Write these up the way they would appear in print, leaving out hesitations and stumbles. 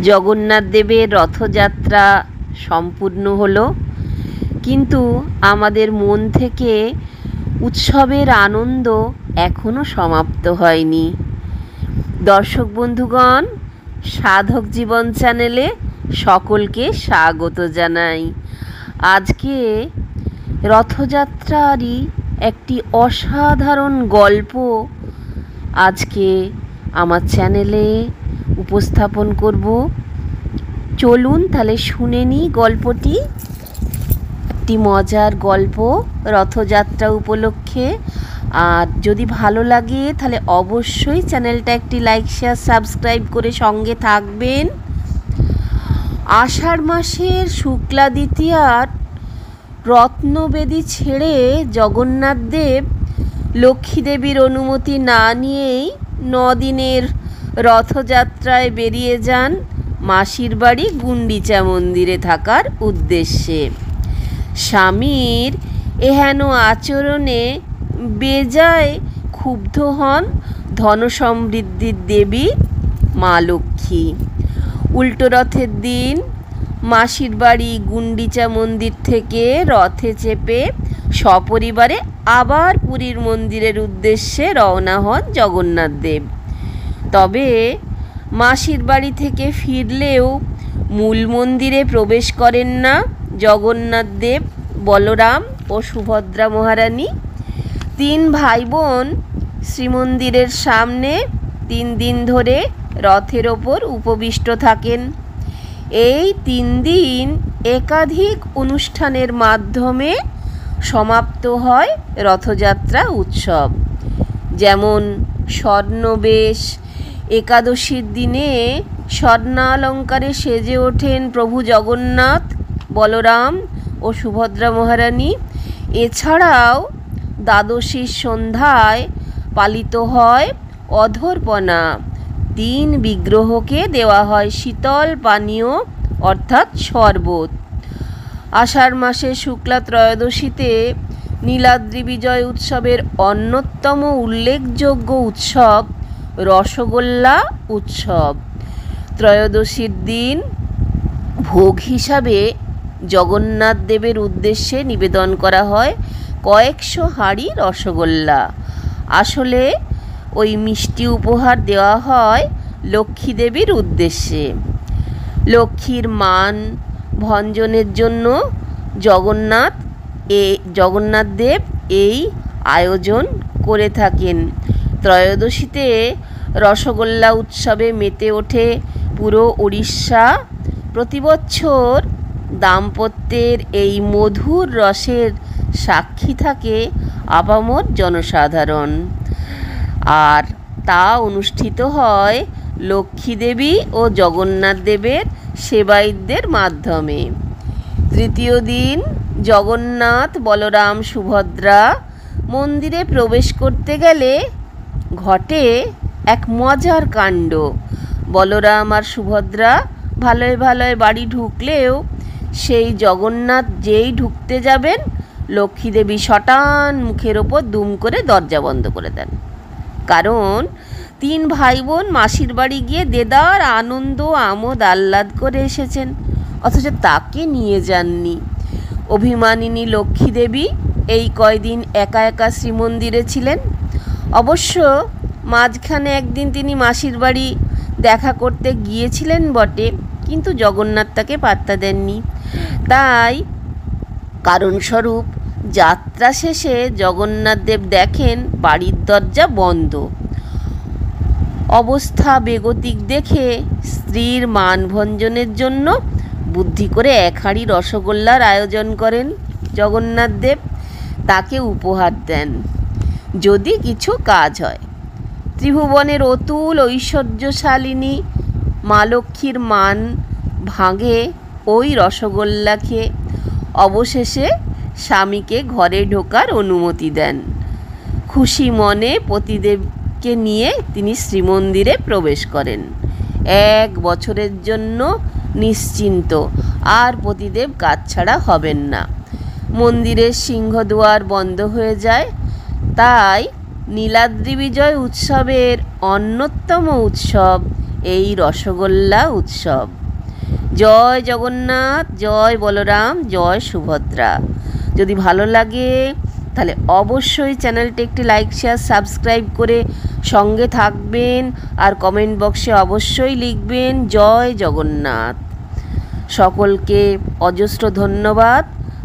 জগন্নাথ দেবের রথযাত্রা সম্পূর্ণ হলো, কিন্তু আমাদের মন থেকে উৎসবের আনন্দ এখনো সমাপ্ত হয়নি। দর্শক বন্ধুগণ, সাধক জীবন চ্যানেলে সকলকে স্বাগত জানাই। আজকে রথযাত্রারই একটি অসাধারণ গল্প আজকে আমার চ্যানেলে উপস্থাপন করব। চলুন তাহলে শুনে নিই গল্পটি। একটি মজার গল্প রথযাত্রা উপলক্ষে। আর যদি ভালো লাগে তাহলে অবশ্যই চ্যানেলটা একটি লাইক, শেয়ার, সাবস্ক্রাইব করে সঙ্গে থাকবেন। আষাঢ় মাসের শুক্লা দ্বিতীয়ার রত্নবেদী ছেড়ে জগন্নাথ দেব লক্ষ্মী দেবীর অনুমতি না নিয়েই 9 দিনের রথযাত্রায় বেরিয়ে যান মাসির বাড়ি গুন্ডিচা মন্দিরে থাকার উদ্দেশ্যে। স্বামীর এহেন আচরণে বেজায় ক্ষুব্ধ হন ধনসমৃদ্ধির দেবী মা লক্ষ্মী। উল্টো রথের দিন মাসির বাড়ি গুন্ডিচা মন্দির থেকে রথে চেপে সপরিবারে আবার পুরীর মন্দিরের উদ্দেশ্যে রওনা হন জগন্নাথ দেব। তবে মাসির বাড়ি থেকে ফিরলেও মূল মন্দিরে প্রবেশ করেন না জগন্নাথ দেব, বলরাম ও সুভদ্রা মহারানী। 3 ভাই বোন শ্রীমন্দিরের সামনে 3 দিন ধরে রথের ওপর উপবিষ্ট থাকেন। এই 3 দিন একাধিক অনুষ্ঠানের মাধ্যমে সমাপ্ত হয় রথযাত্রা উৎসব। যেমন স্বর্ণবেশ, একাদশীর দিনে স্বর্ণালঙ্কারে সেজে ওঠেন প্রভু জগন্নাথ, বলরাম ও সুভদ্রা মহারানী। এছাড়াও দ্বাদশীর সন্ধ্যায় পালিত হয় অধরপনা। 3 বিগ্রহকে দেওয়া হয় শীতল পানীয় অর্থাৎ শরবত। আষাঢ় মাসের শুক্লা ত্রয়োদশীতে নীলাদ্রি বিজয় উৎসবের অন্যতম উল্লেখযোগ্য উৎসব রসগোল্লা উৎসব। ত্রয়োদশীর দিন ভোগ হিসাবে জগন্নাথ দেবের উদ্দেশ্যে নিবেদন করা হয় কয়েকশো হাঁড়ি রসগোল্লা। আসলে ওই মিষ্টি উপহার দেওয়া হয় লক্ষ্মী দেবীর উদ্দেশ্যে। লক্ষ্মীর মান ভঞ্জনের জন্য জগন্নাথ দেব এই আয়োজন করে থাকেন। ত্রয়োদশীতে রসগোল্লা উৎসবে মেতে ওঠে পুরো উড়িষ্যা। প্রতিবছর দাম্পত্যের এই মধুর রসের সাক্ষী থাকে আপামর জনসাধারণ। আর তা অনুষ্ঠিত হয় লক্ষ্মী দেবী ও জগন্নাথ দেবের সেবায়িতদের মাধ্যমে। তৃতীয় দিন জগন্নাথ, বলরাম, সুভদ্রা মন্দিরে প্রবেশ করতে গেলে ঘটে এক মজার কাণ্ড। বলরাম আর সুভদ্রা ভালোয় ভালোয় বাড়ি ঢুকলেও সেই জগন্নাথ যেই ঢুকতে যাবেন, লক্ষ্মী দেবী শটান মুখের ওপর দুম করে দরজা বন্ধ করে দেন। কারণ 3 ভাই বোন মাসির বাড়ি গিয়ে দেদার আনন্দ আমোদ আহ্লাদ করে এসেছেন, অথচ তাকে নিয়ে যাননি। অভিমানিনী লক্ষ্মী দেবী এই কয়দিন একা একা শ্রীমন্দিরে ছিলেন। অবশ্য মাঝখানে একদিন তিনি মাসির বাড়ি দেখা করতে গিয়েছিলেন বটে, কিন্তু জগন্নাথ তাকে পাত্তা দেননি। তাই কারণস্বরূপ যাত্রা শেষে জগন্নাথ দেব দেখেন বাড়ির দরজা বন্ধ। অবস্থা বেগতিক দেখে স্ত্রীর মানভঞ্জনের জন্য বুদ্ধি করে 1 হাঁড়ি রসগোল্লার আয়োজন করেন জগন্নাথ দেব। তাকে উপহার দেন যদি কিছু কাজ হয়। ত্রিভুবনের অতুল ঐশ্বর্যশালিনী মা লক্ষ্মীর মান ভাঙে ওই রসগোল্লা খেয়ে। অবশেষে স্বামীকে ঘরে ঢোকার অনুমতি দেন। খুশি মনে পতিদেবকে নিয়ে তিনি শ্রীমন্দিরে প্রবেশ করেন। 1 বছরের জন্য নিশ্চিন্ত, আর পতিদেব কাছছাড়া হবেন না। মন্দিরের সিংহদুয়ার বন্ধ হয়ে যায়। তাই নীলাদ্রি বিজয় উৎসবের অন্যতম উৎসব এই রসগোল্লা উৎসব। জয় জগন্নাথ, জয় বলরাম, জয় সুভদ্রা। যদি ভালো লাগে তাহলে অবশ্যই চ্যানেলটি একটি লাইক, শেয়ার, সাবস্ক্রাইব করে সঙ্গে থাকবেন। আর কমেন্ট বক্সে অবশ্যই লিখবেন জয় জগন্নাথ। সকলকে অজস্র ধন্যবাদ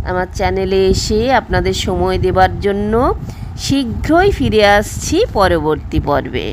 আমার চ্যানেলে এসে আপনাদের সময় দেবার জন্য। শীঘ্রই ফিরে আসছি পরবর্তী পর্বে।